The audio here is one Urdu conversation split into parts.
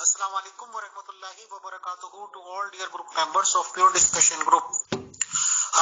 Assalamu alaikum wa rahmatullahi wa barakatuhu to all dear group members of Pure Discussion Group.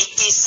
21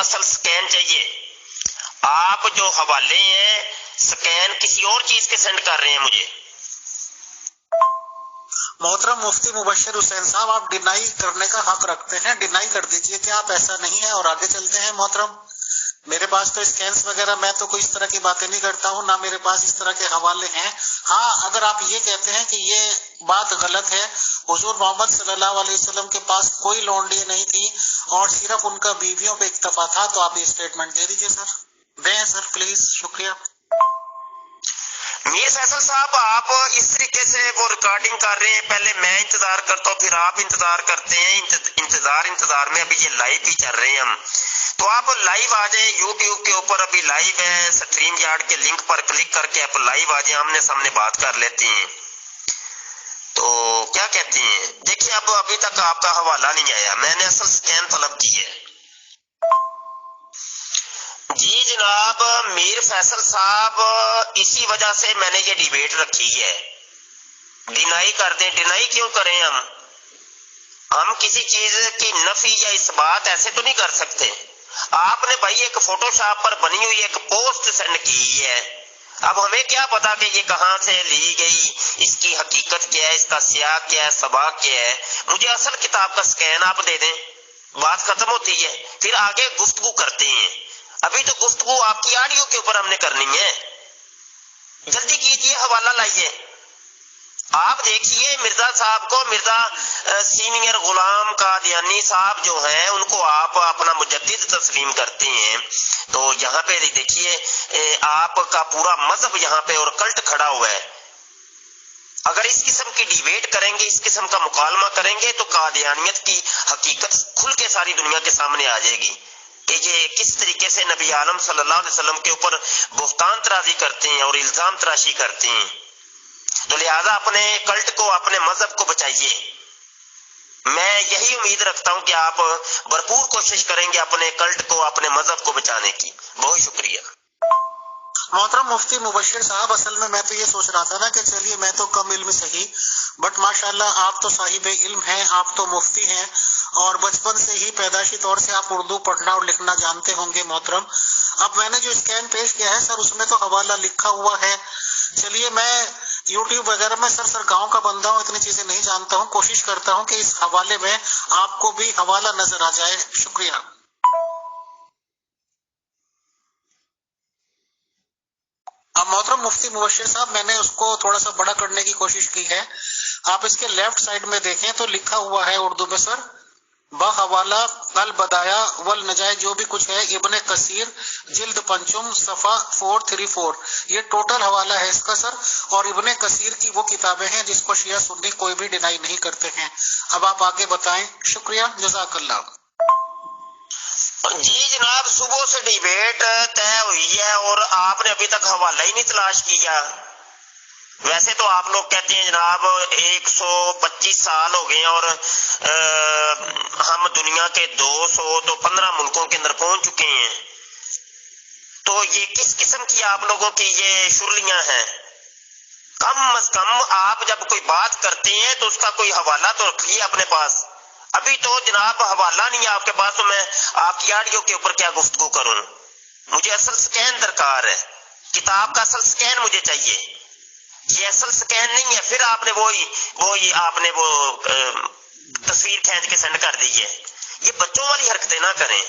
اصل سکین چاہیے. آپ جو حوالے ہیں سکین کسی اور چیز کے سینڈ کر رہے ہیں مجھے. محترم مفتی مبشر حسین صاحب، آپ ڈینائی کرنے کا حق رکھتے ہیں، ڈینائی کر دیجئے کہ آپ ایسا نہیں ہے اور آگے چلتے ہیں. محترم میرے پاس تو اسکینس وغیرہ، میں تو کوئی اس طرح کی باتیں نہیں کرتا ہوں، نہ میرے پاس اس طرح کے حوالے ہیں. ہاں اگر آپ یہ کہتے ہیں کہ یہ بات غلط ہے، حضور محمد صلی اللہ علیہ وسلم کے پاس کوئی لونڈی نہیں تھی اور صرف ان کا بیویوں پہ اکتفا تھا، تو آپ یہ اسٹیٹمنٹ دے دیجئے سر، دیں سر پلیز، شکریہ. میر فیصل صاحب آپ اس طریقے سے وہ ریکارڈنگ کر رہے ہیں، پہلے میں انتظار کرتا ہوں پھر آپ انتظار کرتے ہیں. انتظار میں ابھی یہ لائیو بھی چل رہے ہیں ہم، تو آپ لائیو آ جائیں یوٹیوب کے اوپر، ابھی لائیو ہے، سٹریم یارڈ کے لنک پر کلک کر کے آپ لائیو آ جائیں، آمنے سامنے بات کر لیتے ہیں. تو کیا کہتے ہیں، دیکھیں اب ابھی تک آپ کا حوالہ نہیں آیا، میں نے اصل سکین طلب کی ہے. جی جناب میر فیصل صاحب، اسی وجہ سے میں نے یہ ڈیبیٹ رکھی ہے. ڈینائی کر دیں، ڈینائی کیوں کریں ہم کسی چیز کی نفی یا اس بات ایسے تو نہیں کر سکتے. آپ نے بھائی ایک فوٹو شاپ پر بنی ہوئی ایک پوسٹ سینڈ کی ہے، اب ہمیں کیا پتا کہ یہ کہاں سے لی گئی، اس کی حقیقت کیا ہے، اس کا سیاق کیا ہے، سباق کیا ہے. مجھے اصل کتاب کا سکین آپ دے دیں، بات ختم ہوتی ہے، پھر آگے گفتگو کرتے ہیں. ابھی تو گفتگو آپ کی آڈیو کے اوپر ہم نے کرنی ہے. جلدی کیجئے، حوالہ لائیے. آپ دیکھیے مرزا صاحب کو، مرزا سینئر غلام قادیانی صاحب جو ہیں ان کو آپ اپنا مجدد تسلیم کرتے ہیں، تو یہاں پہ دیکھیے آپ کا پورا مذہب یہاں پہ اور کلٹ کھڑا ہوا ہے. اگر اس قسم کی ڈیبیٹ کریں گے، اس قسم کا مکالمہ کریں گے تو قادیانیت کی حقیقت کھل کے ساری دنیا کے سامنے آ جائے گی کہ یہ کس طریقے سے نبی عالم صلی اللہ علیہ وسلم کے اوپر بہتان ترازی کرتے ہیں اور الزام تراشی کرتے ہیں. تو لہذا اپنے کلٹ کو، اپنے مذہب کو بچائیے. میں یہی امید رکھتا ہوں کہ آپ بھرپور کوشش کریں گے اپنے کلٹ کو، اپنے مذہب کو بچانے کی. بہت شکریہ. محترم مفتی مبشر صاحب، اصل میں تو یہ سوچ رہا تھا نا کہ چلیے میں تو کم علم صحیح، بٹ ماشاءاللہ آپ تو صاحب علم ہیں، آپ تو مفتی ہیں اور بچپن سے ہی پیدائشی طور سے آپ اردو پڑھنا اور لکھنا جانتے ہوں گے. محترم اب میں نے جو اسکین پیش کیا ہے سر، اس میں تو حوالہ لکھا ہوا ہے. چلیے میں یوٹیوب وغیرہ میں سر گاؤں کا بندہ ہوں، اتنی چیزیں نہیں جانتا ہوں، کوشش کرتا ہوں کہ اس حوالے میں آپ کو بھی حوالہ نظر آ جائے. شکریہ. اب محترم مفتی مبشر صاحب، میں نے اس کو تھوڑا سا بڑا کرنے کی کوشش کی ہے. آپ اس کے لیفٹ سائڈ میں دیکھیں تو لکھا ہوا ہے اردو میں سر، بحوالہ البدایا والنجائے، جو بھی کچھ ہے ابن کثیر جلد پنچم صفحہ 434، یہ ٹوٹل حوالہ ہے اس کا سر. اور ابن کثیر کی وہ کتابیں ہیں جس کو شیعہ سنی کوئی بھی ڈینائی نہیں کرتے ہیں. اب آپ آگے بتائیں. شکریہ، جزاک اللہ. جی جناب صبح سے ڈیبیٹ طے ہوئی ہے اور آپ نے ابھی تک حوالہ ہی نہیں تلاش کیا. ویسے تو آپ لوگ کہتے ہیں جناب 125 سال ہو گئے اور ہم دنیا کے 215 ملکوں کے اندر پہنچ چکے ہیں، تو یہ کس قسم کی آپ لوگوں کی یہ شرلیاں ہیں؟ کم از کم آپ جب کوئی بات کرتے ہیں تو اس کا کوئی حوالہ تو رکھ لیے اپنے پاس. ابھی تو جناب حوالہ نہیں ہے آپ کے پاس، تو میں آپ کی آڈیو کے اوپر کیا گفتگو کروں؟ مجھے اصل سکین درکار ہے، کتاب کا اصل سکین مجھے چاہیے. یہ اصل سکین نہیں ہے، پھر آپ نے وہی آپ نے وہ تصویر کھینچ کے سینڈ کر دی ہے. یہ بچوں والی حرکتیں نہ کریں.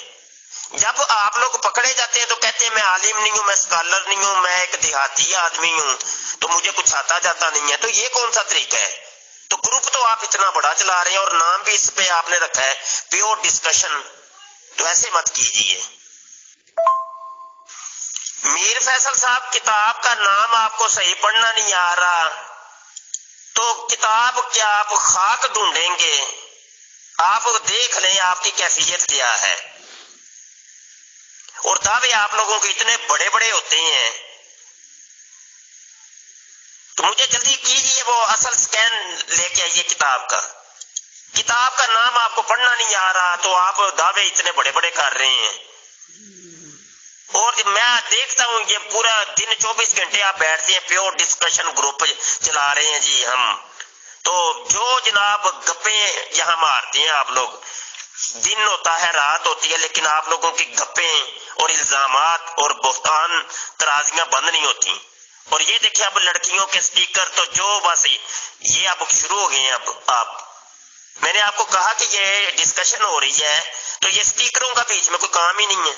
جب آپ لوگ پکڑے جاتے ہیں تو کہتے ہیں میں عالم نہیں ہوں، میں اسکالر نہیں ہوں، میں ایک دیہاتی آدمی ہوں تو مجھے کچھ آتا جاتا نہیں ہے. تو یہ کون سا طریقہ ہے؟ تو گروپ تو آپ اتنا بڑا چلا رہے ہیں اور نام بھی اس پہ آپ نے رکھا ہے پیور ڈسکشن، تو ایسے مت کیجیے. میر فیصل صاحب کتاب کا نام آپ کو صحیح پڑھنا نہیں آ رہا تو کتاب کیا آپ خاک ڈھونڈیں گے؟ آپ دیکھ لیں آپ کی کیفیت کیا ہے. اور دعوے آپ لوگوں کے اتنے بڑے بڑے ہوتے ہیں، تو مجھے جلدی کیجیے وہ اصل سکین لے کے آئیے کتاب کا. کتاب کا نام آپ کو پڑھنا نہیں آ رہا تو آپ دعوے اتنے بڑے بڑے کر رہے ہیں. اور میں دیکھتا ہوں یہ پورا دن 24 گھنٹے آپ بیٹھتے ہیں پیور ڈسکشن گروپ چلا رہے ہیں جی ہم. تو جو جناب گپیں یہاں مارتے ہیں آپ لوگ، دن ہوتا ہے رات ہوتی ہے، لیکن آپ لوگوں کی گپیں اور الزامات اور بہتان ترازیاں بند نہیں ہوتی. اور یہ دیکھیں اب لڑکیوں کے سپیکر تو جو بس یہ اب شروع ہو گئے ہیں. اب میں نے آپ کو کہا کہ یہ ڈسکشن ہو رہی ہے تو یہ سپیکروں کا بیچ میں کوئی کام ہی نہیں ہے.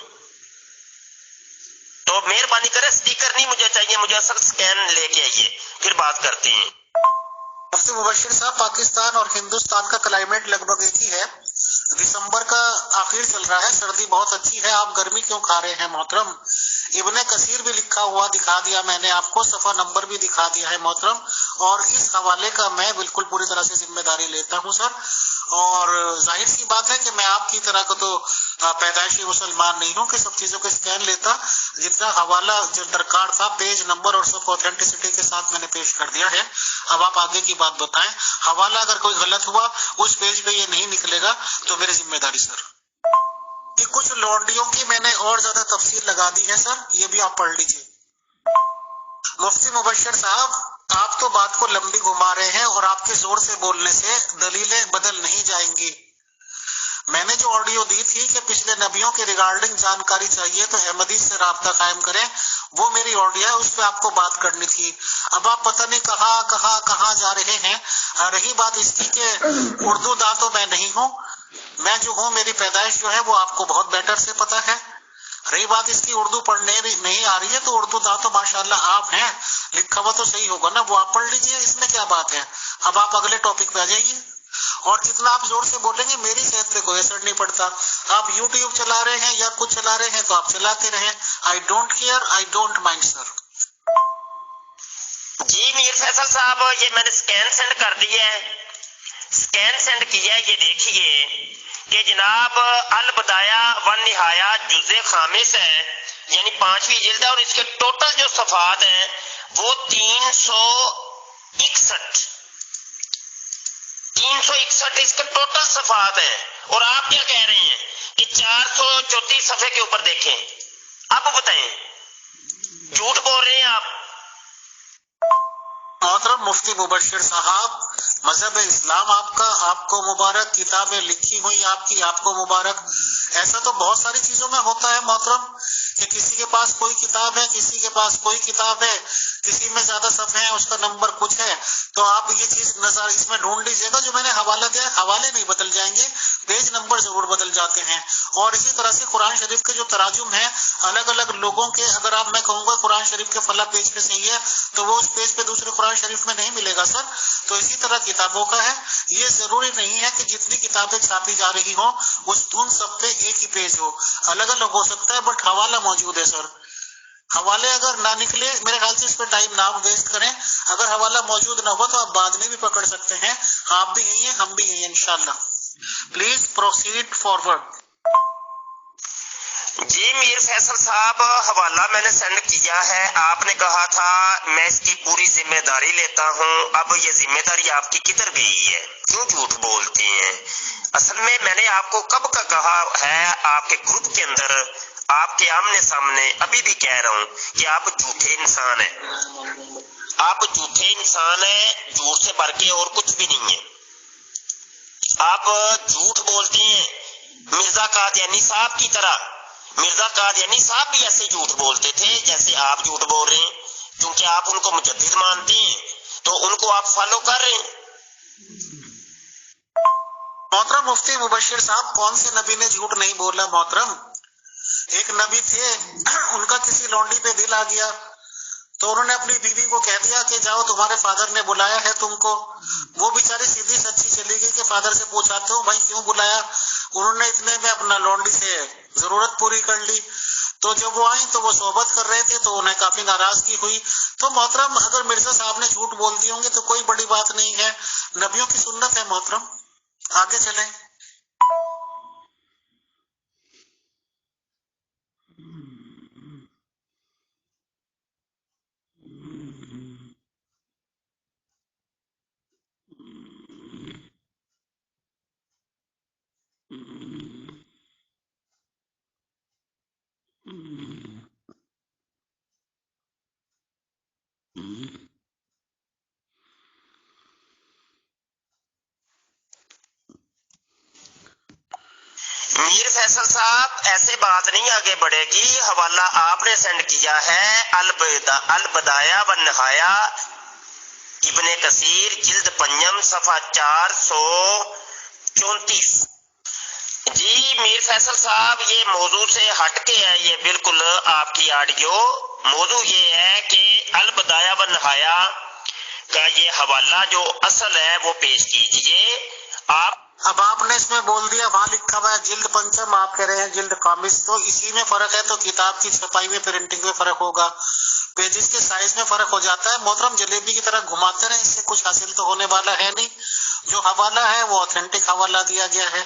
تو مہربانی کرے سپیکر نہیں مجھے چاہیے، مجھے اصل سکین لے کے آئیے، پھر بات کرتے ہیں. مفتی مبشر صاحب، پاکستان اور ہندوستان کا کلائمیٹ لگ بھگ ایک ہی ہے. دسمبر کا آخر چل رہا ہے، سردی بہت اچھی ہے، آپ گرمی کیوں کھا رہے ہیں محترم؟ ابن کثیر بھی لکھا ہوا دکھا دیا میں نے آپ کو، صفحہ نمبر بھی دکھا دیا ہے محترم، اور اس حوالے کا میں بالکل پوری طرح سے ذمہ داری لیتا ہوں سر. اور ظاہر سی بات ہے کہ میں آپ کی طرح کا تو پیدائشی مسلمان نہیں ہوں کہ سب چیزوں کو اسکین لیتا. جتنا حوالہ جو درکار تھا پیج نمبر اور سب اوتھینٹسٹی کے ساتھ میں نے پیش کر دیا ہے. اب آپ آگے کی بات بتائیں. حوالہ اگر کوئی غلط ہوا اس پیج پہ یہ نہیں نکلے گا تو میری ذمہ داری سر. یہ کچھ لونڈیوں کی میں نے اور زیادہ تفصیل لگا دی ہے سر، یہ بھی آپ پڑھ لیجیے. مفتی مبشر صاحب، آپ تو بات کو لمبی گھما رہے ہیں اور آپ کے زور سے بولنے سے دلیلیں بدل نہیں جائیں گی. میں نے جو آڈیو دی تھی کہ پچھلے نبیوں کے ریگارڈنگ جانکاری چاہیے تو احمدی سے رابطہ قائم کریں، وہ میری آڈیو ہے، اس پہ آپ کو بات کرنی تھی. اب آپ پتہ نہیں کہاں جا رہے ہیں. رہی بات اس کی کہ اردو داں تو میں نہیں ہوں، میں جو ہوں میری پیدائش جو ہے وہ آپ کو بہت بیٹر سے پتا ہے. رہی بات اس کی اردو پڑھنے نہیں آ رہی ہے تو اردو داں تو ماشاءاللہ آپ ہیں، لکھا ہوا تو صحیح ہوگا نا، وہ آپ پڑھ لیجئے، اس میں کیا بات ہے. اب آپ اگلے ٹاپک پہ آ جائیے. اور جتنا آپ زور سے بولیں گے میری صحت پہ کوئی اثر نہیں پڑتا. آپ یوٹیوب چلا رہے ہیں یا کچھ چلا رہے ہیں تو آپ چلاتے رہیں، I don't care, I don't mind sir. جی میر فیصل صاحب، یہ میں نے سکین سینڈ کر دیا ہے، سکین سینڈ کیا ہے. یہ دیکھیے کہ جناب البدایا ون نہایا جز خامس ہے، یعنی 5ویں جلد ہے، اور اس کے ٹوٹل جو صفحات ہیں وہ 361 اس کے ٹوٹل صفحات ہیں. اور آپ کیا کہہ رہے ہیں کہ 434 صفحے کے اوپر دیکھیں. اب بتائیں، جھوٹ بول رہے ہیں آپ. محترم مفتی مبشر صاحب، مذہب اسلام آپ کو مبارک، کتابیں لکھی ہوئی آپ کو مبارک. ایسا تو بہت ساری چیزوں میں ہوتا ہے محترم کہ کسی کے پاس کوئی کتاب ہے، کسی کے پاس کوئی کتاب ہے، کسی میں زیادہ صفحے ہیں، اس کا نمبر کچھ ہے. تو آپ یہ چیز نظر اس میں ڈھونڈ لیجیے گا. جو میں نے حوالہ دیا، حوالے نہیں بدل جائیں گے، پیج نمبر ضرور بدل جاتے ہیں. اور اسی طرح سے قرآن شریف کے جو تراجم ہیں الگ الگ لوگوں کے، اگر آپ میں کہوں گا قرآن شریف کے فلاں پیج پہ صحیح ہے تو وہ اس پیج پہ دوسرے قرآن شریف میں نہیں ملے گا سر. تو اسی طرح کتابوں کا ہے. یہ ضروری نہیں ہے کہ جتنی کتابیں چھاپی جا رہی ہوں اس دن سب پہ ایک ہی پیج ہو، الگ الگ ہو سکتا ہے، بٹ حوالہ موجود ہے سر. حوالے اگر نہ نکلے، میرے خیال سے اس پہ ٹائم نہ ویسٹ کریں. اگر حوالہ موجود نہ ہو تو آپ بعد میں بھی پکڑ سکتے ہیں. آپ بھی یہی ہیں، ہم بھی یہی ہیں انشاءاللہ. Please proceed forward. جی میر فیصل صاحب، حوالہ میں نے سینڈ کیا ہے. آپ نے کہا تھا میں اس کی پوری ذمہ داری لیتا ہوں. اب یہ ذمہ داری آپ کی کدھر گئی ہے؟ کیوں جھوٹ بولتے ہیں؟ اصل میں نے آپ کو کب کا کہا ہے، آپ کے گروپ کے اندر آپ کے آمنے سامنے ابھی بھی کہہ رہا ہوں کہ آپ جھوٹے انسان ہیں. آپ جھوٹے انسان ہیں، جھوٹ سے بھر کے اور کچھ بھی نہیں ہے. آپ جھوٹ بولتے ہیں مرزا قادیانی صاحب کی طرح. مرزا قادیانی صاحب بھی ایسے جھوٹ بولتے تھے جیسے آپ جھوٹ بول رہے ہیں. کیونکہ آپ ان کو مجدد مانتے ہیں تو ان کو آپ فالو کر رہے ہیں. محترم مفتی مبشر صاحب، کون سے نبی نے جھوٹ نہیں بولا محترم؟ ایک نبی تھے، ان کا کسی لونڈی پہ دل آ گیا تو انہوں نے اپنی بیوی کو کہہ دیا کہ جاؤ تمہارے فادر نے بلایا ہے تم کو. وہ بیچاری سیدھی سچی چلی گئی کہ فادر سے پوچھاتے ہو بھائی کیوں بلایا. انہوں نے اتنے میں اپنا لونڈی سے ضرورت پوری کر لی. تو جب وہ آئیں تو وہ صحبت کر رہے تھے تو انہیں کافی ناراضگی ہوئی. تو محترم اگر مرزا صاحب نے جھوٹ بول دیے ہوں گے تو کوئی بڑی بات نہیں ہے، نبیوں کی سنت ہے محترم. آگے چلیں. میر فیصل صاحب ایسے بات نہیں آگے بڑھے گی. حوالہ آپ نے سینڈ کیا ہے البدایہ و نہایا ابن کثیر جلد پنجم صفحہ 434. جی میر فیصل صاحب یہ موضوع سے ہٹ کے ہے, یہ بالکل آپ کی آڈیو. موضوع یہ ہے کہ البدایہ و نہایا کا یہ حوالہ جو اصل ہے وہ پیش کیجئے آپ. اب آپ نے اس میں بول دیا, وہاں لکھا ہوا ہے جلد پنچم, آپ کہہ رہے ہیں جلد خامس, تو اسی میں فرق ہے. تو کتاب کی چھپائی میں پرنٹنگ میں فرق ہوگا, پیجز کے سائز میں فرق ہو جاتا ہے. محترم جلیبی کی طرح گھماتے رہے, اس سے کچھ حاصل تو ہونے والا ہے نہیں. جو حوالہ ہے وہ اوتھینٹک حوالہ دیا گیا ہے.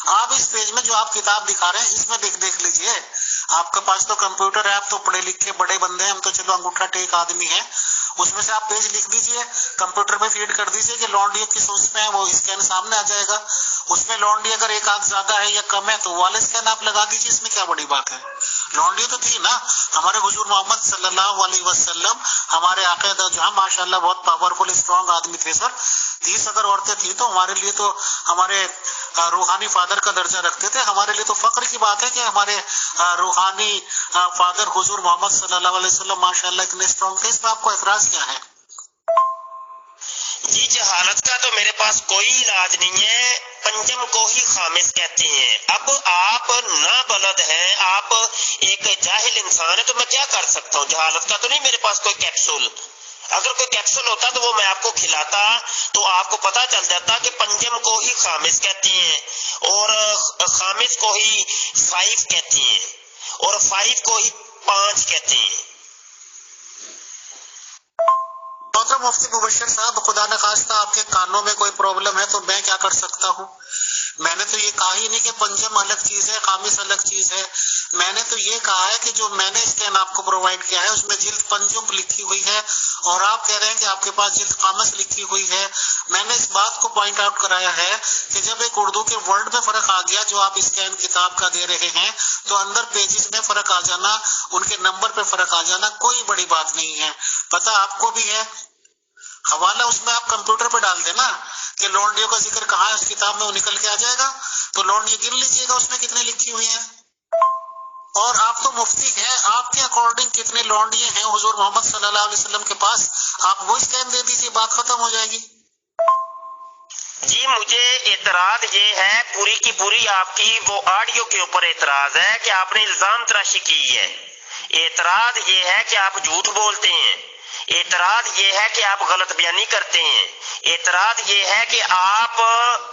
آپ اس پیج میں جو آپ کتاب دکھا رہے ہیں اس میں دیکھ لیجئے. آپ کے پاس تو کمپیوٹر ہے, آپ تو پڑھے لکھے بڑے بندے ہیں, ہم تو چلو انگوٹھا ٹیک آدمی ہیں. اس میں سے آپ پیج لکھ دیجئے, کمپیوٹر میں فیڈ کر دیجئے کہ لانڈی کس اس میں ہے, وہ اسکین سامنے آ جائے گا. اس میں لانڈی اگر ایک آدھ زیادہ ہے یا کم ہے تو والا اسکین آپ لگا دیجئے, اس میں کیا بڑی بات ہے. لانڈی تو تھی نا ہمارے حضور محمد صلی اللہ علیہ وسلم, ہمارے آقا جہاں ماشاءاللہ بہت پاورفل اسٹرانگ آدمی تھے سر. 30 اگر عورتیں تھیں تو ہمارے لیے تو ہمارے روحانی فادر کا درجہ رکھتے تھے. ہمارے لیے تو فخر کی بات ہے کہ ہمارے روحانی فادر حضور محمد صلی اللہ علیہ وسلم ماشاءاللہ اتنے اسٹرانگ تھے. اس پہ آپ کو اعتراض کیا ہے؟ جی جہالت کا تو میرے پاس کوئی علاج نہیں ہے, پنجم کو ہی خامس کہتے ہیں. اب آپ نہ بلد ہیں, آپ ایک جاہل انسان ہے, تو میں کیا کر سکتا ہوں. جہالت کا تو نہیں میرے پاس کوئی کیپسول. اگر کوئی کیپسول ہوتا تو وہ میں آپ کو کھلاتا تو آپ کو پتا چل جاتا کہ پنجم کو ہی خامس کہتے ہیں اور خامس کو ہی 5 کہتے ہیں اور 5 کو ہی 5 کہتے ہیں. محترم مفتی مبشر صاحب, خدا نخواستہ آپ کے کانوں میں کوئی پرابلم ہے تو میں کیا کر سکتا ہوں. میں نے تو یہ کہا ہی نہیں کہ پنجم الگ چیز ہے خامس الگ چیز ہے. میں نے تو یہ کہا ہے کہ جو میں نے اسکین آپ کو پرووائڈ کیا ہے اس میں جلد پنجم لکھی ہوئی ہے اور آپ کہہ رہے ہیں کہ آپ کے پاس جلد خامس لکھی ہوئی ہے. میں نے اس بات کو پوائنٹ آؤٹ کرایا ہے کہ جب ایک اردو کے ورڈ میں فرق آ گیا جو آپ اسکین کتاب کا دے رہے ہیں تو اندر پیجز میں فرق آ جانا, ان کے نمبر پہ فرق آ جانا کوئی بڑی بات نہیں ہے. پتہ آپ کو بھی ہے, حوالہ اس میں آپ کمپیوٹر پہ ڈال دینا کہ لونڈیوں کا ذکر کہاں ہے اس کتاب میں, وہ نکل کے آ جائے گا. تو لونڈی گن لیجیے گا اس میں کتنے لکھی ہوئی ہیں. اور آپ تو مفتی ہیں, آپ کے اکارڈنگ کتنے لونڈیے ہیں حضور محمد صلی اللہ علیہ وسلم کے پاس, آپ وہ اسکین دے دیجیے, بات ختم ہو جائے گی. جی مجھے اعتراض یہ ہے پوری کی پوری آپ کی وہ آڈیو کے اوپر اعتراض ہے کہ آپ نے الزام تراشی کی ہے. اعتراض یہ ہے کہ آپ جھوٹ بولتے ہیں. اعتراض یہ ہے کہ آپ غلط بیانی کرتے ہیں. اعتراض یہ ہے کہ آپ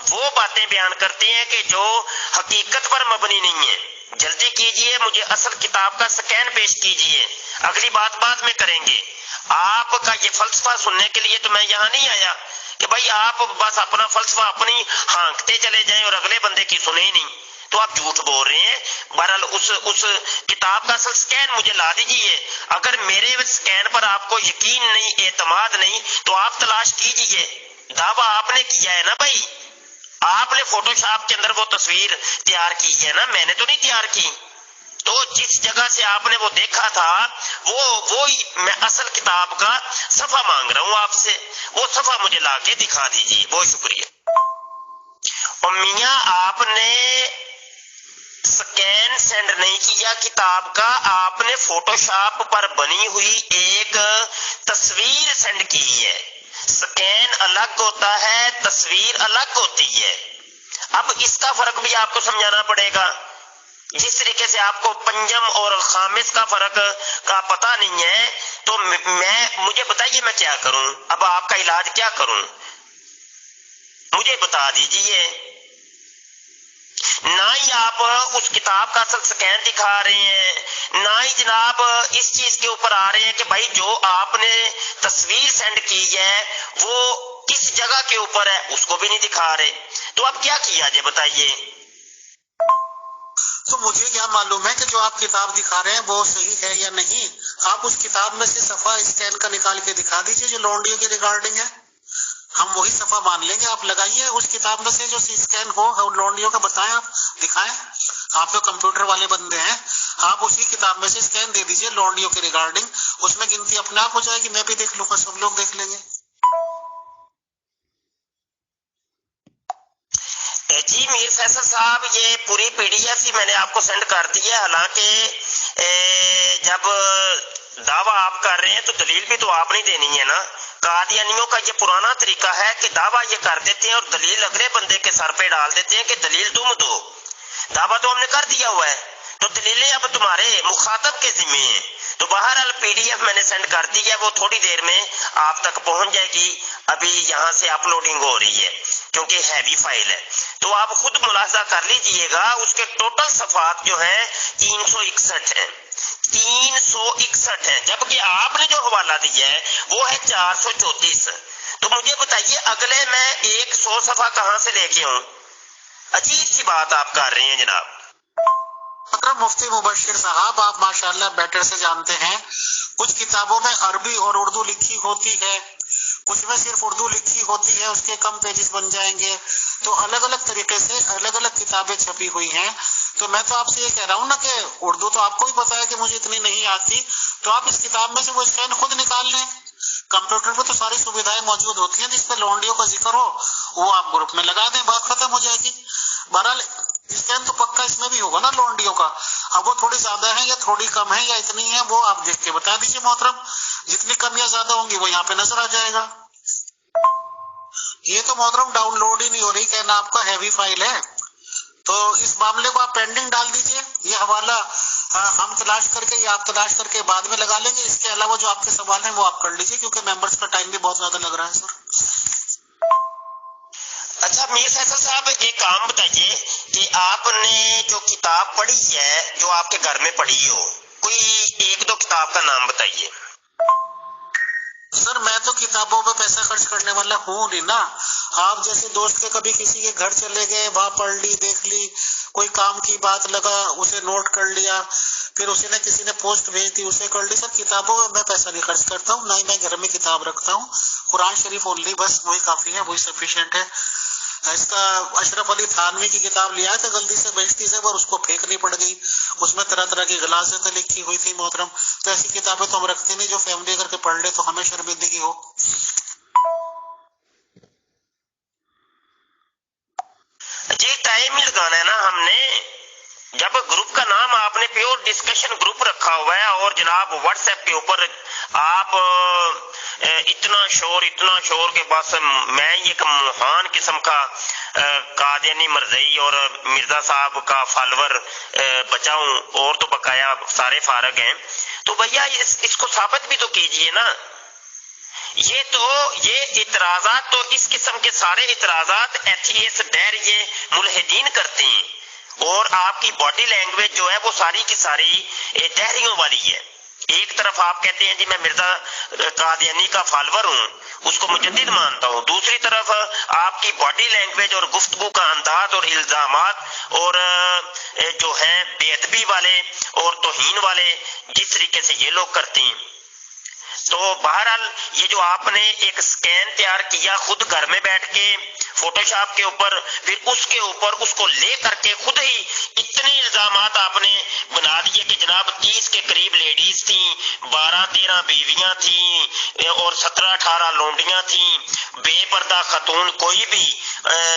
وہ باتیں بیان کرتے ہیں کہ جو حقیقت پر مبنی نہیں ہے. جلدی کیجئے, مجھے اصل کتاب کا سکین پیش کیجئے, اگلی بات بعد میں کریں گے. آپ کا یہ فلسفہ سننے کے لیے تو میں یہاں نہیں آیا کہ بھائی آپ بس اپنا فلسفہ اپنی ہانکتے چلے جائیں اور اگلے بندے کی سنیں نہیں. تو آپ جھوٹ بول رہے ہیں. بہرحال اس کتاب کا اصل سکین مجھے لا دیجئے. اگر میرے سکین پر آپ کو یقین نہیں, اعتماد نہیں, تو آپ تلاش کیجئے. دعویٰ آپ نے کیا ہے نا بھائی, آپ نے فوٹو شاپ کے اندر وہ تصویر تیار کی ہے نا, میں نے تو نہیں تیار کی. تو جس جگہ سے آپ نے وہ دیکھا تھا وہ میں اصل کتاب کا صفحہ مانگ رہا ہوں آپ سے, وہ صفحہ مجھے لا کے دکھا دیجیے. بہت شکریہ. اور میاں آپ نے سکین سینڈ نہیں کیا کتاب کا, آپ نے فوٹو شاپ پر بنی ہوئی ایک تصویر سینڈ کی ہے. سکین الگ ہوتا ہے, تصویر الگ ہوتی ہے. اب اس کا فرق بھی آپ کو سمجھانا پڑے گا. جس طریقے سے آپ کو پنجم اور خامس کا فرق کا پتہ نہیں ہے تو مجھے بتائیے میں کیا کروں. اب آپ کا علاج کیا کروں, مجھے بتا دیجئے. نہ ہی آپ اس کتاب کا اصل سکین دکھا رہے ہیں, نہ ہی جناب اس چیز کے اوپر آ رہے ہیں کہ بھائی جو آپ نے تصویر سینڈ کی ہے وہ کس جگہ کے اوپر ہے, اس کو بھی نہیں دکھا رہے. تو اب کیا کیا جائے بتائیے. تو مجھے کیا معلوم ہے کہ جو آپ کتاب دکھا رہے ہیں وہ صحیح ہے یا نہیں. آپ اس کتاب میں سے صفحہ اسکین کا نکال کے دکھا دیجئے جو لونڈیوں کی ریگارڈنگ ہے, ہم وہی صفحہ مان لیں گے. آپ لگائیے اس کتاب میں سے جو اسکین ہو لونڈیوں کا, بتائیں, آپ دکھائیں. آپ تو کمپیوٹر والے بندے ہیں, آپ اسی کتاب میں سے اسکین دے دیجئے لونڈیوں کی ریگارڈنگ, اس میں گنتی اپنے آپ ہو جائے گی, میں بھی دیکھ لوں گا, سب لوگ دیکھ لیں گے. جی میر فیصل صاحب یہ پوری پی ڈی ایف ہی میں نے آپ کو سینڈ کر دی ہے. حالانکہ جب دعویٰ آپ کر رہے ہیں تو دلیل بھی تو آپ نہیں دینی ہے نا. قادیانیوں کا یہ پرانا طریقہ ہے کہ دعویٰ یہ کر دیتے ہیں اور دلیل اگلے بندے کے سر پہ ڈال دیتے ہیں کہ دلیل تم دو. دعویٰ تو ہم نے کر دیا ہوا ہے تو دلیلیں اب تمہارے مخاطب کے ذمہ ہیں. تو بہرحال پی ڈی ایف میں نے سینڈ کر دی ہے, وہ تھوڑی دیر میں آپ تک پہنچ جائے گی. ابھی یہاں سے اپلوڈنگ ہو رہی ہے کیونکہ ہیوی فائل ہے. تو آپ خود ملاحظہ کر لیجئے گا اس کے ٹوٹل صفحات جو ہیں 361 ہیں. 361 ہیں, جبکہ آپ نے جو حوالہ دیا ہے وہ ہے 434. تو مجھے بتائیے اگلے میں 100 صفحہ کہاں سے لے کے آؤں؟ عجیب سی بات آپ کر رہے ہیں جناب. اکرم مفتی مبشر صاحب, آپ ماشاءاللہ بیٹر سے جانتے ہیں کچھ کتابوں میں عربی اور اردو لکھی ہوتی ہے, کچھ میں صرف اردو لکھی ہوتی ہے, اس کے کم پیجز بن جائیں گے. تو الگ الگ طریقے سے الگ الگ کتابیں چھپی ہوئی ہیں. تو میں تو آپ سے یہ کہہ رہا ہوں نا کہ اردو تو آپ کو بھی پتا ہے کہ مجھے اتنی نہیں آتی, تو آپ اس کتاب میں سے وہ اسکین خود نکال لیں. کمپیوٹر پہ تو ساری سویدھائیں موجود ہوتی ہیں, جس پہ لونڈیوں کا ذکر ہو وہ آپ گروپ میں لگا دیں, بات ختم ہو جائے گی. بہرحال اسکین تو پکا اس میں بھی ہوگا نا لونڈیوں کا. اب وہ تھوڑی زیادہ ہے یا تھوڑی کم ہے یا اتنی ہے وہ آپ دیکھ کے بتا دیجیے محترم. جتنی کم یا زیادہ ہوں گی وہ یہاں پہ نظر آ جائے گا. یہ تو محترم ڈاؤن لوڈ ہی نہیں ہو رہی, کہنا آپ کا ہیوی فائل ہے. تو اس معاملے کو آپ پینڈنگ ڈال دیجیے. یہ حوالہ ہم تلاش کر کے یا آپ تلاش کر کے بعد میں لگا لیں گے. اس کے علاوہ جو آپ کے سوال ہیں وہ آپ کر لیجیے کیونکہ ممبرس کا ٹائم بھی بہت زیادہ لگ رہا ہے سر. اچھا میر فیصل صاحب ایک کام بتائیے کہ آپ نے جو کتاب پڑھی ہے جو آپ کے گھر میں پڑھی ہو, کوئی ایک دو کتاب کا نام بتائیے. سر میں تو کتابوں پہ پیسہ خرچ کرنے والا ہوں نہیں نا. آپ جیسے دوست کے کبھی کسی کے گھر چلے گئے, وہاں پڑھ لی, دیکھ لی, کوئی کام کی بات لگا اسے نوٹ کر لیا, پھر اسی نے کسی نے پوسٹ بھیج دی اسے کر لی. سر کتابوں میں پیسہ نہیں خرچ کرتا ہوں, نہ ہی میں گھر میں کتاب رکھتا ہوں. قرآن شریف اونلی, بس وہی کافی ہے, وہی سفیشینٹ ہے. اس کا اشرف علی تھانوی کی کتاب لیا تھا غلطی سے بہشتی سے, پر اس کو پھینکنی پڑ گئی. اس میں طرح طرح کی غلاظتیں لکھی ہوئی تھی محترم. تو ایسی کتابیں تو ہم رکھتے نہیں جو فیملی کر کے پڑھ لے تو ہمیں شرمندگی ہو. جی ٹائم ہی لگانا ہے نا ہم نے. جب گروپ کا نام آپ نے پیور ڈسکشن گروپ رکھا ہوا ہے اور جناب واٹس ایپ کے اوپر آپ اتنا شور کے بس میں ایک مہان قسم کا قادیانی مرزئی اور مرزا صاحب کا فالوور بچاؤں, اور تو بقایا سارے فارغ ہیں. تو بھیا اس کو ثابت بھی تو کیجئے نا. یہ اعتراضات تو اس قسم کے سارے اعتراضات ایتھیسٹ دہریے ملحدین کرتے ہیں, اور آپ کی باڈی لینگویج جو ہے وہ ساری کی ساری دہریوں والی ہے. ایک طرف آپ کہتے ہیں جی میں مرزا قادیانی کا فالوور ہوں, اس کو مجدد مانتا ہوں, دوسری طرف آپ کی باڈی لینگویج اور گفتگو کا انداز اور الزامات اور جو ہیں بے ادبی والے اور توہین والے جس طریقے سے یہ لوگ کرتے ہیں. تو بہرحال یہ جو آپ نے ایک سکین تیار کیا خود گھر میں بیٹھ کے فوٹو شاپ کے اوپر, پھر اس کے اوپر اس کو لے کر کے خود ہی اتنے الزامات آپ نے بنا دیے کہ جناب 30 کے قریب لیڈیز تھیں, 12-13 بیویاں تھیں اور 17-18 لونڈیاں تھیں. بے پردہ خاتون کوئی بھی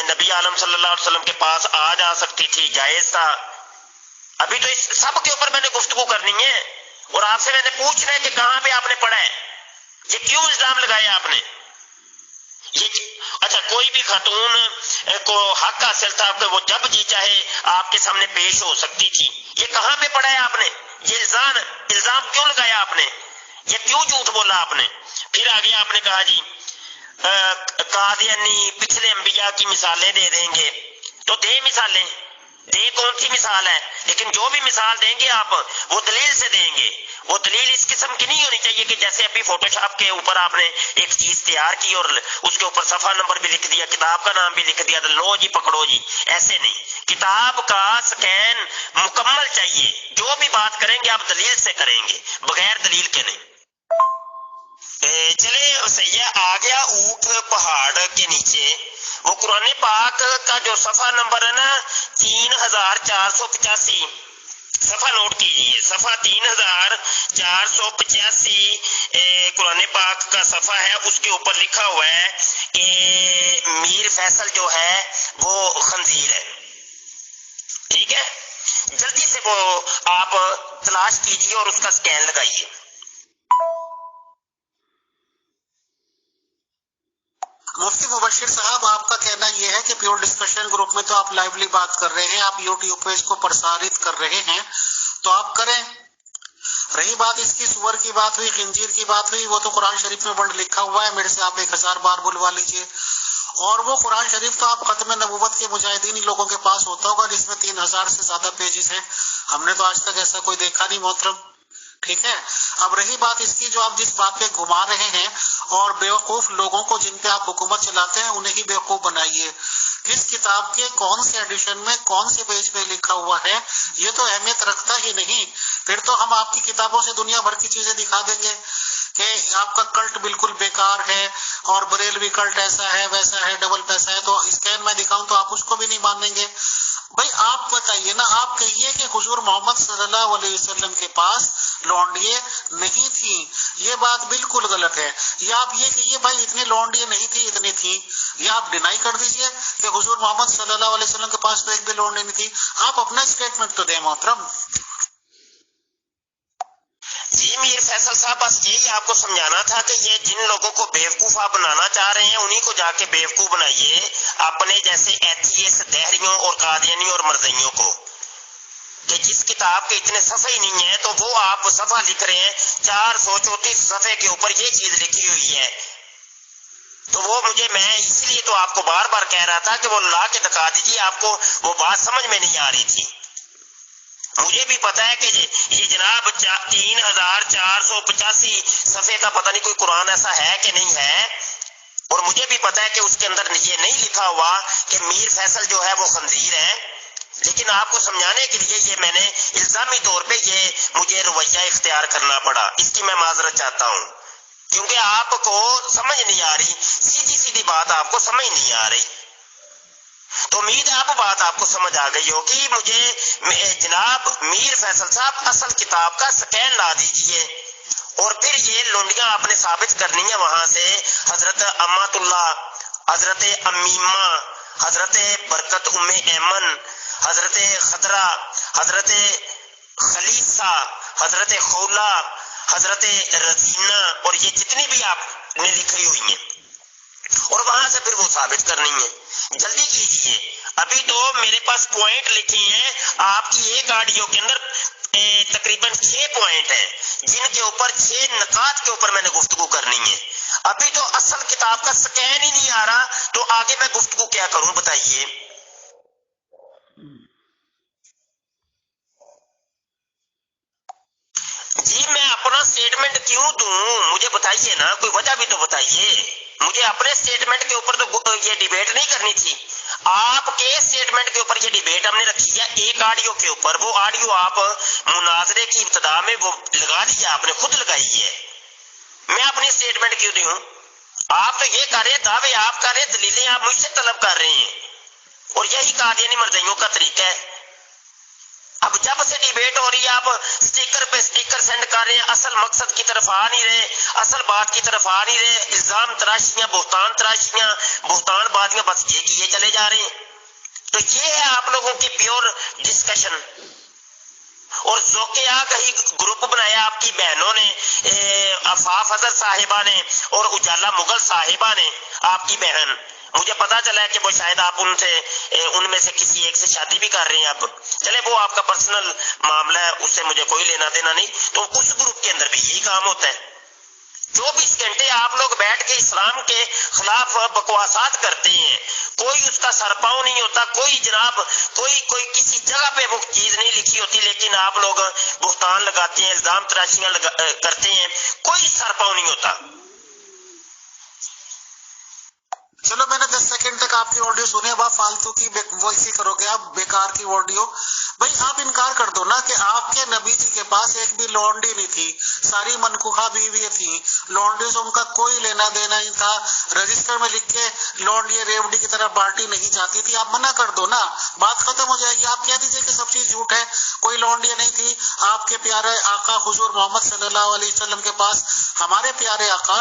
نبی عالم صلی اللہ علیہ وسلم کے پاس آ جا سکتی تھی, جائز تھا. ابھی تو اس سب کے اوپر میں نے گفتگو کرنی ہے اور آپ سے میں نے پوچھنا ہے کہ کہاں پہ آپ نے پڑھا ہے, یہ کیوں الزام لگایا آپ نے. اچھا کوئی بھی خاتون کو حق حاصل تھا کہ وہ جب جی چاہے آپ کے سامنے پیش ہو سکتی تھی, یہ کہاں پہ پڑھا ہے آپ نے. یہ الزام کیوں لگایا آپ نے, یہ کیوں جھوٹ بولا آپ نے. پھر آگے آپ نے کہا جی قادیانی پچھلے انبیاء کی مثالیں دے دیں گے, تو دے مثالیں, دے کون سی مثال ہے, لیکن جو بھی مثال دیں گے آپ وہ دلیل سے دیں گے. وہ دلیل اس قسم کی نہیں ہونی چاہیے کہ جیسے ابھی فوٹو شاپ کے اوپر آپ نے ایک چیز تیار کی اور اس کے اوپر صفحہ نمبر بھی لکھ دیا, کتاب کا نام بھی لکھ دیا, تو لو جی پکڑو جی. ایسے نہیں, کتاب کا سکین مکمل چاہیے. جو بھی بات کریں گے آپ دلیل سے کریں گے, بغیر دلیل کے نہیں. چلے سیاح آ گیا اونٹ پہاڑ کے نیچے, وہ قرآن پاک کا جو صفحہ نمبر ہے نا 3485, صفحہ نوٹ کیجئے, صفحہ 3485 قرآن پاک کا صفحہ ہے. اس کے اوپر لکھا ہوا ہے کہ میر فیصل جو ہے وہ خنزیر ہے. ٹھیک ہے، جلدی سے وہ آپ تلاش کیجئے اور اس کا سکین لگائیے۔ مفتی مبشر صاحب، آپ کا کہنا یہ ہے کہ پیور ڈسکشن گروپ میں تو آپ لائیولی بات کر رہے ہیں، آپ یوٹیوب پہ اس کو پرسارت کر رہے ہیں، تو آپ کریں۔ رہی بات اس کی سور کی بات ہوئی، خنزیر کی بات ہوئی، وہ تو قرآن شریف میں ورڈ لکھا ہوا ہے، میرے سے آپ 1000 بار بلوا لیجئے۔ اور وہ قرآن شریف تو آپ ختم نبوت کے مجاہدین ہی لوگوں کے پاس ہوتا ہوگا، جس میں 3000 سے زیادہ پیجز ہیں، ہم نے تو آج تک ایسا کوئی دیکھا نہیں محترم۔ ٹھیک ہے، اب رہی بات اس کی جو آپ جس بات پہ گھما رہے ہیں، اور بیوقوف لوگوں کو جن پہ آپ حکومت چلاتے ہیں انہیں ہی بیوقوف بنائیے، کس کتاب کے کون سے ایڈیشن میں کون سے پیج پہ لکھا ہوا ہے یہ تو اہمیت رکھتا ہی نہیں۔ پھر تو ہم آپ کی کتابوں سے دنیا بھر کی چیزیں دکھا دیں گے کہ آپ کا کلٹ بالکل بیکار ہے، اور بریلوی کلٹ ایسا ہے ویسا ہے، ڈبل پیسہ ہے، تو اسکین میں دکھاؤں تو آپ اس کو بھی نہیں مانیں گے۔ بھائی آپ بتائیے نا، آپ کہیے کہ حضور محمد صلی اللہ علیہ وسلم کے پاس لونڈیے نہیں تھی، یہ بات بالکل غلط ہے، یا آپ یہ کہیے بھائی اتنی لونڈیے نہیں تھی اتنی تھی، یا آپ ڈینائی کر دیجئے کہ حضور محمد صلی اللہ علیہ وسلم کے پاس تو ایک بھی لونڈی نہیں تھی۔ آپ اپنا اسٹیٹمنٹ تو دیں محترم۔ جی میر فیصل صاحب، بس یہی آپ کو سمجھانا تھا کہ یہ جن لوگوں کو بیوقوف آپ بنانا چاہ رہے ہیں انہی کو جا کے بیوقوف بنائیے، اپنے جیسے ایتھیسٹ دہریوں اور قادیانی اور مرزیوں کو، کہ جس کتاب کے اتنے صفحے ہی نہیں ہیں تو وہ آپ صفحہ لکھ رہے ہیں 434 صفحے کے اوپر یہ چیز لکھی ہوئی ہے، تو وہ میں اسی لیے تو آپ کو بار بار کہہ رہا تھا کہ وہ لا کے دکھا دیجیے، آپ کو وہ بات سمجھ میں نہیں آ رہی تھی۔ مجھے بھی پتا ہے کہ یہ جناب 3485 صفحے کا پتہ نہیں کوئی قرآن ایسا ہے کہ نہیں ہے، اور مجھے بھی پتا ہے کہ اس کے اندر یہ نہیں لکھا ہوا کہ میر فیصل جو ہے وہ خنزیر ہے، لیکن آپ کو سمجھانے کے لیے یہ میں نے الزامی طور پہ یہ مجھے رویہ اختیار کرنا پڑا، اس کی میں معذرت چاہتا ہوں، کیونکہ آپ کو سمجھ نہیں آ رہی، سیدھی سیدھی بات آپ کو سمجھ نہیں آ رہی۔ تو امید ہے بات آپ کو سمجھ آ گئی ہوگی۔ مجھے جناب میر فیصل صاحب اصل کتاب کا سکین لا دیجئے، اور پھر یہ لونڈیاں آپ نے ثابت کرنی ہے وہاں سے، حضرت امات اللہ، حضرت امیمہ، حضرت برکت ام ایمن، حضرت خضرہ، حضرت خلیصہ، حضرت خولہ، حضرت رزینہ، اور یہ جتنی بھی آپ نے لکھی ہوئی ہیں، اور وہاں سے پھر وہ ثابت کرنی ہے۔ جلدی کیجئے، ابھی تو میرے پاس پوائنٹ لکھے ہیں آپ کی ایک آڈیو کے اندر تقریباً 6 پوائنٹ ہیں، جن کے اوپر 6 نکات کے اوپر میں نے گفتگو کرنی ہے۔ ابھی تو اصل کتاب کا سکین ہی نہیں آ رہا، تو آگے میں گفتگو کیا کروں بتائیے؟ جی میں اپنا سٹیٹمنٹ کیوں دوں، مجھے بتائیے نا، کوئی وجہ بھی تو بتائیے۔ مجھے اپنے سٹیٹمنٹ کے اوپر تو یہ ڈیبیٹ نہیں کرنی تھی، آپ کے سٹیٹمنٹ کے اوپر یہ ڈیبیٹ ہم نے رکھی ہے ایک آڈیو کے اوپر، وہ آڈیو آپ مناظرے کی ابتدا میں وہ لگا دی ہے، آپ نے خود لگائی ہے، میں اپنی سٹیٹمنٹ کیوں دوں؟ آپ تو یہ کر رہے ہیں دعوے، آپ کر رہے ہیں دلیلیں آپ مجھ سے طلب کر رہے ہیں، اور یہی قادیانی مرزیوں کا طریقہ ہے۔ اب جب سے ڈیبیٹ ہو رہی ہے آپ سٹیکر پہ سٹیکر سینڈ کر رہے ہیں، اصل مقصد کی طرف آ نہیں رہے، اصل بات کی طرف آ نہیں رہے، الزام تراشیاں، بہتان تراشیاں، بہتان بازیاں بس یہ کیے چلے جا رہے ہیں۔ تو یہ ہے آپ لوگوں کی پیور ڈسکشن۔ اور ذوق آگہی گروپ بنایا آپ کی بہنوں نے، عفاف حضرت صاحبہ نے اور اجالا مغل صاحبہ نے، آپ کی بہن، مجھے پتا چلا ہے کہ وہ شاید آپ ان میں سے کسی ایک سے شادی بھی کر رہے ہیں اب، چلے وہ آپ کا پرسنل معاملہ ہے، اس سے مجھے کوئی لینا دینا نہیں۔ تو اس گروپ کے اندر بھی یہی کام ہوتا ہے، 24 گھنٹے آپ لوگ بیٹھ کے اسلام کے خلاف بکواسات کرتے ہیں، کوئی اس کا سر پاؤں نہیں ہوتا، کوئی جناب کوئی کسی جگہ پہ وہ چیز نہیں لکھی ہوتی، لیکن آپ لوگ بہتان لگاتے ہیں، الزام تراشیاں کرتے ہیں، کوئی سر پاؤں نہیں ہوتا۔ چلو میں نے 10 سیکنڈ تک آپ کی آڈیو سنی، اب آپ فالتو کی ویسی کرو گے، آپ بیکار کی آڈیو۔ بھائی آپ انکار کر دو نا کہ آپ کے نبی جی کے پاس ایک بھی لونڈی نہیں تھی، ساری منکوحہ بیوی تھی، لونڈی سے ان کا کوئی لینا دینا نہیں تھا، رجسٹر میں لکھ کے لونڈی ریوڑی کی طرح بارٹی نہیں چاہتی تھی، آپ منع کر دو نا، بات ختم ہو جائے گی۔ آپ کہہ دیجئے کہ سب چیز جھوٹ ہے، کوئی لونڈی نہیں تھی، آپ کے پیارے آقا حضور محمد صلی اللہ علیہ وسلم کے پاس، ہمارے پیارے آقا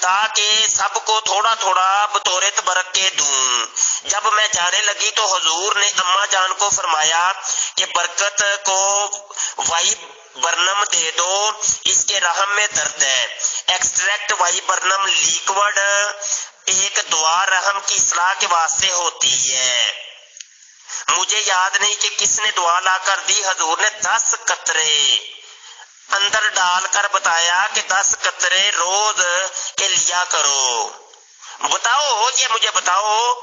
تاکہ سب کو تھوڑا تھوڑا بطور تبرک کے دوں۔ جب میں جانے لگی تو حضور نے اماں جان کو فرمایا کہ برکت کو وائی برنم دے دو، اس کے رحم میں درد ہے۔ ایکسٹریکٹ وائی برنم لیکوڈ ایک دعا رحم کی اصلاح کے واسطے ہوتی ہے۔ مجھے یاد نہیں کہ کس نے دعا لا کر دی، حضور نے 10 قطرے اندر ڈال کر بتایا کہ 10 قطرے روز کے لیا کرو۔ بتاؤ، یہ مجھے بتاؤ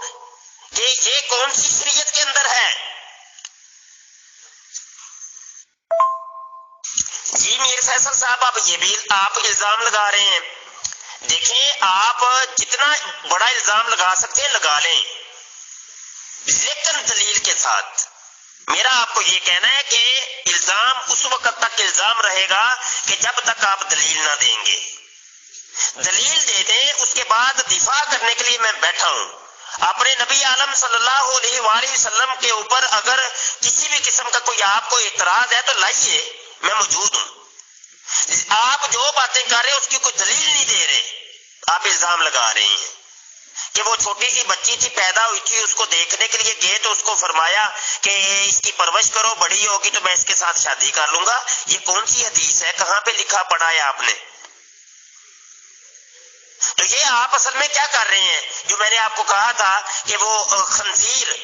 کہ یہ کون سی شریعت کے اندر ہے؟ جی میر فیصل صاحب، اب یہ بھی آپ الزام لگا رہے ہیں۔ دیکھیں، آپ جتنا بڑا الزام لگا سکتے ہیں لگا لیں، لیکن دلیل کے ساتھ۔ میرا آپ کو یہ کہنا ہے کہ الزام اس وقت تک الزام رہے گا کہ جب تک آپ دلیل نہ دیں گے۔ دلیل دے دیں، اس کے بعد دفاع کرنے کے لیے میں بیٹھا ہوں۔ اپنے نبی عالم صلی اللہ علیہ وآلہ وسلم کے اوپر اگر کسی بھی قسم کا کوئی آپ کو اعتراض ہے تو لائیے، میں موجود ہوں۔ آپ جو باتیں کر رہے ہیں اس کی کوئی دلیل نہیں دے رہے، آپ الزام لگا رہے ہیں کہ وہ چھوٹی سی بچی تھی، پیدا ہوئی تھی، اس کو دیکھنے کے لیے گئے تو اس کو فرمایا کہ اس کی پرورش کرو، بڑی ہوگی تو میں اس کے ساتھ شادی کر لوں گا۔ یہ کون سی حدیث ہے؟ کہاں پہ لکھا پڑھا ہے آپ نے؟ تو یہ آپ اصل میں کیا کر رہے ہیں؟ جو میں نے آپ کو کہا تھا کہ وہ خنزیر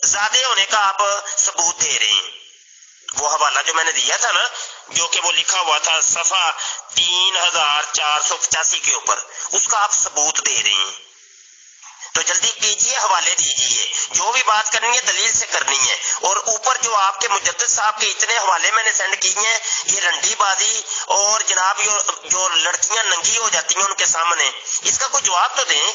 زادے ہونے کا آپ ثبوت دے رہے ہیں۔ وہ حوالہ جو میں نے دیا تھا نا، جو کہ وہ لکھا ہوا تھا صفحہ 3485 کے اوپر، اس کا آپ ثبوت دے رہے ہیں۔ تو جلدی کیجئے، حوالے دیجئے، جو بھی بات کرنی ہے دلیل سے کرنی ہے۔ اور اوپر جو آپ کے مجدد صاحب کے اتنے حوالے میں نے سینڈ کیے ہیں، یہ رنڈی بازی اور جناب جو لڑکیاں ننگی ہو جاتی ہیں ان کے سامنے، اس کا کوئی جواب تو دیں۔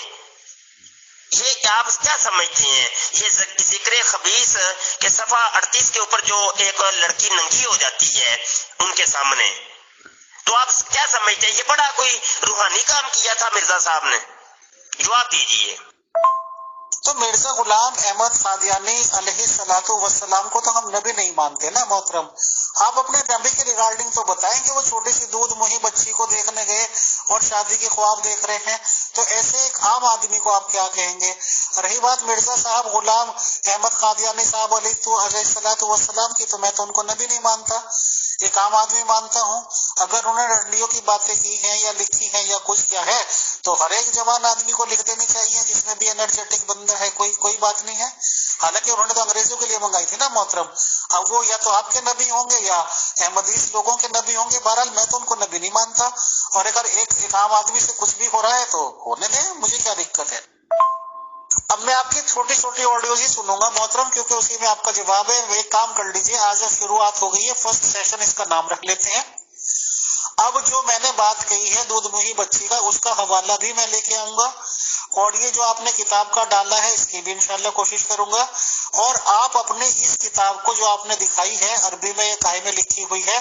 یہ آپ کیا سمجھتے ہیں؟ یہ ذکر خبیث کے صفحہ 38 کے اوپر جو ایک لڑکی ننگی ہو جاتی ہے ان کے سامنے، تو آپ کیا سمجھتے ہیں؟ یہ بڑا کوئی روحانی کام کیا تھا مرزا صاحب نے؟ جواب دیجئے۔ تو مرزا غلام احمد قادیانی علیہ الصلوۃ والسلام کو تو ہم نبی نہیں مانتے نا محترم۔ آپ اپنے نبی کے ریگارڈنگ تو بتائیں کہ وہ چھوٹی سی دودھ مہی بچی کو دیکھنے گئے اور شادی کے خواب دیکھ رہے ہیں، تو ایسے ایک عام آدمی کو آپ کیا کہیں گے؟ رہی بات مرزا صاحب غلام احمد قادیانی صاحب علیہ الصلوۃ والسلام کی، تو میں تو ان کو نبی نہیں مانتا، ایک عام آدمی مانتا ہوں۔ اگر انہوں نے رنڈیوں کی باتیں کی ہیں یا لکھی ہیں یا کچھ کیا ہے تو ہر ایک جوان آدمی کو لکھ دینی چاہیے جس میں بھی انرجیٹک بندہ ہے، کوئی بات نہیں ہے۔ حالانکہ انہوں نے تو انگریزوں کے لیے منگائی تھی نا محترم۔ اب وہ یا تو آپ کے نبی ہوں گے یا احمدیس لوگوں کے نبی ہوں گے، بہرحال میں تو ان کو نبی نہیں مانتا۔ اور اگر ایک عام آدمی سے کچھ بھی ہو رہا ہے تو ہونے دیں، مجھے کیا دقت ہے۔ اب میں آپ کی چھوٹی چھوٹی آڈیوز ہی سنوں گا محترم، کیونکہ اسی میں آپ کا جواب ہے۔ ایک کام کر لیجیے، آج شروعات ہو گئی ہے، فرسٹ سیشن اس کا نام رکھ لیتے ہیں۔ اب جو میں نے بات کہی ہے دودھ مہی بچی کا، اس کا حوالہ بھی میں لے کے آؤں گا، اور یہ جو آپ نے کتاب کا ڈالا ہے اس کی بھی انشاءاللہ کوشش کروں گا۔ اور آپ اپنی اس کتاب کو جو آپ نے دکھائی ہے عربی میں یا کائی میں لکھی ہوئی ہے،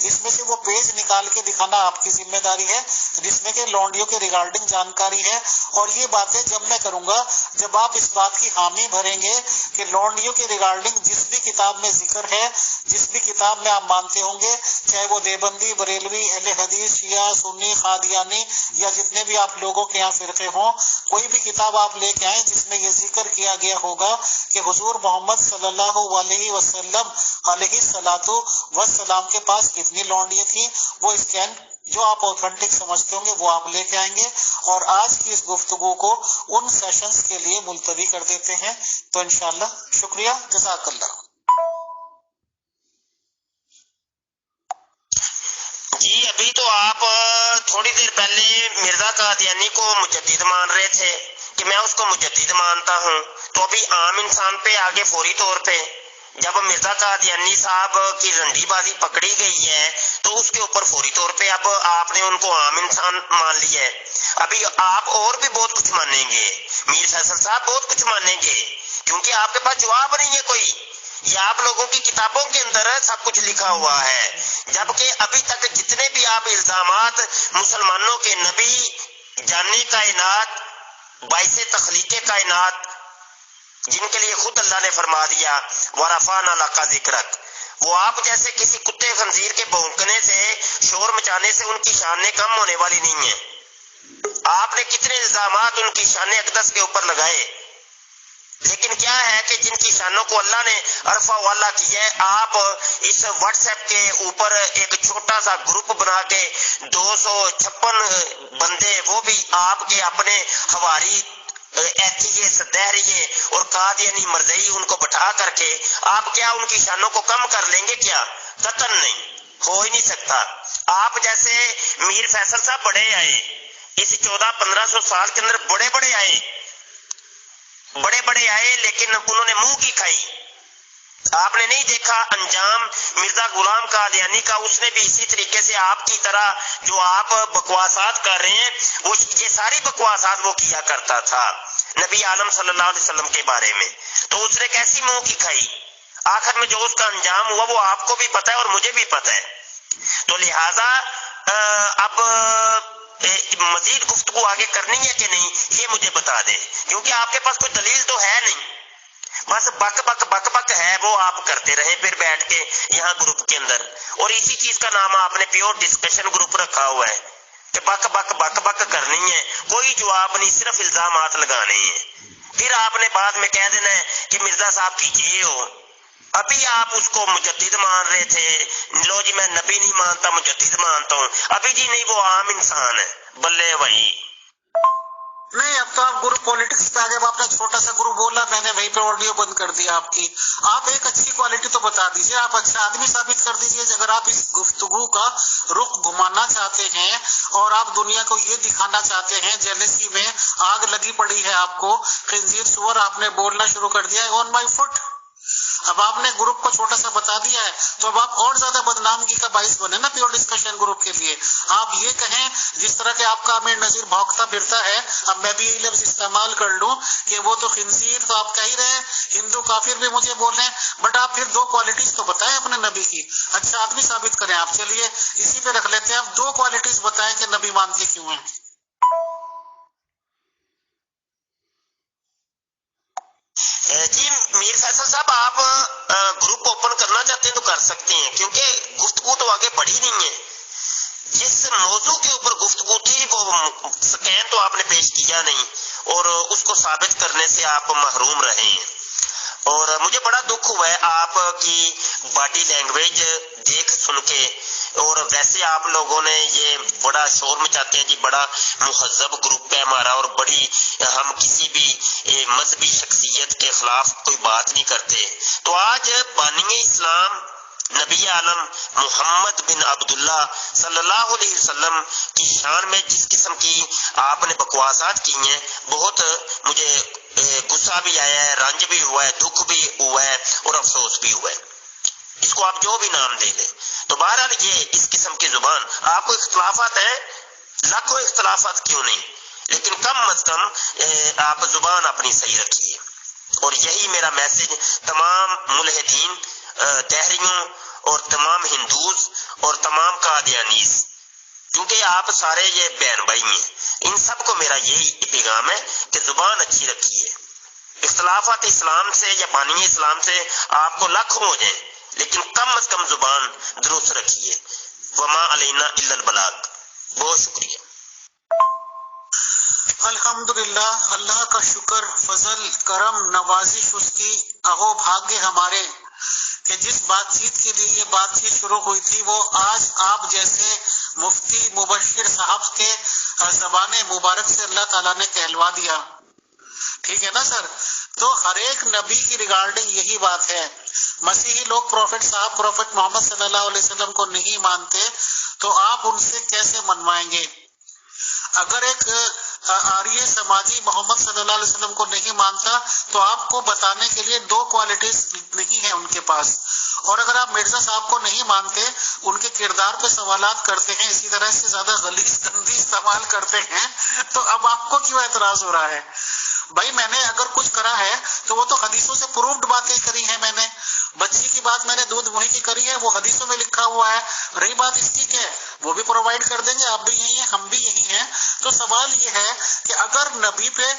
اس میں سے وہ پیج نکال کے دکھانا آپ کی ذمہ داری ہے جس میں کہ لونڈیوں کے ریگارڈنگ جانکاری ہے۔ اور یہ باتیں جب میں کروں گا جب آپ اس بات کی حامی بھریں گے کہ لونڈیوں کے ریگارڈنگ جس بھی کتاب میں ذکر ہے، جس بھی کتاب میں آپ مانتے ہوں گے، چاہے وہ دیوبندی، بریلوی، اہل حدیث، شیعہ، سنی، قادیانی یا جتنے بھی آپ لوگوں کے یہاں فرقے ہوں، کوئی بھی کتاب آپ لے کے آئیں جس میں یہ ذکر کیا گیا ہوگا کہ حضور محمد صلی اللہ علیہ وسلم علیہ الصلوۃ والسلام کے پاس کتنی لونڈیاں تھیں، وہ اسکین جو آپ اوتھینٹک سمجھتے ہوں گے وہ آپ لے کے آئیں گے، اور آج کی اس گفتگو کو ان سیشنز کے لیے ملتوی کر دیتے ہیں۔ تو انشاءاللہ شکریہ، جزاک اللہ۔ جی ابھی تو آپ تھوڑی دیر پہلے مرزا قادیانی کو مجدد مان رہے تھے کہ میں اس کو مجدد مانتا ہوں، تو ابھی عام انسان پہ آگے فوری طور پہ جب مرزا قادیانی صاحب کی رنڈی بازی پکڑی گئی ہے تو اس کے اوپر فوری طور پہ اب آپ نے ان کو عام انسان مان لیا ہے۔ ابھی آپ اور بھی بہت کچھ مانیں گے، میر فیصل صاحب بہت کچھ مانیں گے، کیونکہ آپ کے پاس جواب نہیں ہے کوئی۔ یہ آپ لوگوں کی کتابوں کے اندر سب کچھ لکھا ہوا ہے، جبکہ ابھی تک جتنے بھی آپ الزامات مسلمانوں کے نبی جاننے کائنات باعث تخلیق کائنات جن کے لیے خود اللہ نے فرما دیا وَرَفَعْنَا لَكَ ذِكْرَكَ، وہ آپ جیسے کسی کتے خنزیر کے بھونکنے سے، شور مچانے سے ان کی شان کم ہونے والی نہیں ہے۔ آپ نے کتنے الزامات ان کی شان اقدس کے اوپر لگائے، لیکن کیا ہے کہ جن کی شانوں کو اللہ نے عرفہ والا کیا ہے، آپ اس واٹس ایپ کے اوپر ایک چھوٹا سا گروپ بنا کے 256 بندے، وہ بھی آپ کے اپنے حواری ایتھیس دہریے اور قادیانی مرزئی، ان کو بٹھا کر کے آپ کیا ان کی شانوں کو کم کر لیں گے؟ کیا قطعاً نہیں، ہو ہی نہیں سکتا۔ آپ جیسے میر فیصل صاحب بڑے آئے اس 1400-1500 سال کے اندر، بڑے بڑے آئے لیکن انہوں نے منہ کی کھائی۔ آپ نے نہیں دیکھا انجام مرزا غلام قادیانی کا، اس نے بھی اسی طریقے سے آپ کی طرح جو آپ بکواسات کر رہے ہیں، وہ یہ ساری بکواسات وہ کیا کرتا تھا نبی عالم صلی اللہ علیہ وسلم کے بارے میں، تو اس نے کیسی منہ کی کھائی؟ آخر میں جو اس کا انجام ہوا وہ آپ کو بھی پتا ہے اور مجھے بھی پتا ہے۔ تو لہذا اب مزید گفتگو آگے کرنی ہے کہ نہیں، یہ مجھے بتا دیں، کیونکہ آپ کے پاس کوئی دلیل تو ہے نہیں، بس بک بک بک بک ہے، وہ آپ کرتے رہے پھر بیٹھ کے یہاں گروپ کے اندر، اور اسی چیز کا نام آپ نے پیور ڈسکشن گروپ رکھا ہوا ہے کہ بک بک بک بک کرنی ہے، کوئی جواب نہیں، صرف الزامات لگانے ہیں۔ پھر آپ نے بعد میں کہہ دینا ہے کہ مرزا صاحب کیجیے ہو، ابھی آپ اس کو مجدد مان رہے تھے، لو جی میں نبی نہیں مانتا مجدد مانتا ہوں، ابھی جی نہیں، وہ عام انسان ہے، بلے بھائی۔ نہیں، اب تو آپ گروپ پالیٹکس پہ آگے، آپ نے چھوٹا سا گروپ بولا، میں نے وہیں پہ آڈیو بند کر دیا آپ کی۔ آپ ایک اچھی کوالٹی تو بتا دیجیے، آپ اچھا آدمی ثابت کر دیجیے، اگر آپ اس گفتگو کا رخ گھمانا چاہتے ہیں اور آپ دنیا کو یہ دکھانا چاہتے ہیں جیلسی میں آگ لگی پڑی ہے آپ کو، خنزیر سور آپ نے بولنا شروع کر دیا ہے آن مائی فٹ۔ اب آپ نے گروپ کو چھوٹا سا بتا دیا ہے تو اب آپ اور زیادہ بدنامگی کا باعث بنے نا پیور ڈسکشن گروپ کے لیے۔ آپ یہ کہیں جس طرح کہ آپ کا امیر نذیر بھونکتا پھرتا ہے، اب میں بھی یہی لفظ استعمال کر لوں کہ وہ تو خنزیر تو آپ کہہ ہی رہے ہیں، ہندو کافر بھی مجھے بولیں، بٹ آپ پھر دو کوالٹیز تو بتائیں اپنے نبی کی، اچھا آدمی ثابت کریں آپ۔ چلیے اسی پہ رکھ لیتے ہیں، آپ دو کوالٹیز بتائیں کہ نبی مانتے کیوں ہیں۔ جی میر فیصل صاحب، آپ گروپ اوپن کرنا چاہتے ہیں تو کر سکتے ہیں، کیونکہ گفتگو تو آگے بڑھی نہیں ہے۔ جس موضوع کے اوپر گفتگو تھی وہ سکین تو آپ نے پیش کیا نہیں، اور اس کو ثابت کرنے سے آپ محروم رہے ہیں، اور مجھے بڑا دکھ ہوا ہے آپ کی باڈی لینگویج دیکھ سن کے، اور ویسے آپ لوگوں نے یہ بڑا شور مچاتے ہیں جی، بڑا مہذب گروپ ہے ہمارا، اور بڑی ہم کسی بھی مذہبی شخصیت کے خلاف کوئی بات نہیں کرتے۔ تو آج بانی اسلام نبی عالم محمد بن عبداللہ صلی اللہ علیہ وسلم کی شان میں جس قسم کی آپ نے بکواسات کی ہیں، بہت مجھے غصہ بھی آیا ہے، رنج بھی ہوا ہے، دکھ بھی ہوا ہے، اور افسوس بھی ہوا ہے، اس کو آپ جو بھی نام دے لیں۔ تو بہرحال یہ اس قسم کی زبان، آپ کو اختلافات ہیں، لاکھوں اختلافات کیوں نہیں، لیکن کم از کم آپ زبان اپنی صحیح رکھیے، اور یہی میرا میسج تمام ملحدین، دہریوں اور تمام ہندوز اور تمام قادیانیز، کیونکہ آپ سارے یہ بہن بھائی ہیں، ان سب کو میرا یہی پیغام ہے کہ زبان اچھی رکھیے۔ اختلافات اسلام سے یا بانی اسلام سے آپ کو لاکھوں ہو جائیں، لیکن کم از کم زبان درست رکھیے۔ وما علینا الا البلاغ۔ بہت شکریہ۔ الحمدللہ، اللہ کا شکر، فضل، کرم، نوازش اس کی، اہو بھاگے ہمارے کہ جس بات چیت کے لیے یہ بات چیت شروع ہوئی تھی وہ آج آپ جیسے مفتی مبشر صاحب کے زبان مبارک سے اللہ تعالیٰ نے کہلوا دیا۔ ٹھیک ہے نا سر؟ تو ہر ایک نبی کی ریگارڈنگ یہی بات ہے۔ مسیحی لوگ پروفٹ صاحب پروفٹ محمد صلی اللہ علیہ وسلم کو نہیں مانتے تو آپ ان سے کیسے منوائیں گے؟ اگر ایک آریہ سماجی محمد صلی اللہ علیہ وسلم کو نہیں مانتا تو آپ کو بتانے کے لیے دو کوالٹیز نہیں ہیں ان کے پاس، اور اگر آپ مرزا صاحب کو نہیں مانتے، ان کے کردار پہ سوالات کرتے ہیں، اسی طرح سے زیادہ غلیظ گندی استعمال کرتے ہیں، تو اب آپ کو کیوں اعتراض ہو رہا ہے؟ بھائی میں نے اگر کچھ کرا ہے تو وہ تو حدیثوں سے پروفڈ باتیں کری ہیں، میں نے بچی کی بات میں نے دودھ وہی کی کری ہے، وہ حدیثوں میں لکھا ہوا ہے۔ رہی بات اس کی کہ وہ بھی پرووائڈ کر دیں گے، آپ بھی یہی ہیں ہم بھی یہی ہیں۔ تو سوال یہ ہے کہ اگر نبی پہ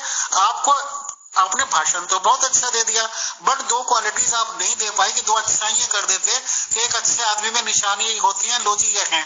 آپ نے بھاشن تو بہت اچھا دے دیا، بٹ دو کوالٹیز آپ نہیں دے پائے کہ دو اچھائیاں کر دیتے کہ ایک اچھے آدمی میں نشانی ہوتی ہیں، لو جی یہ ہیں۔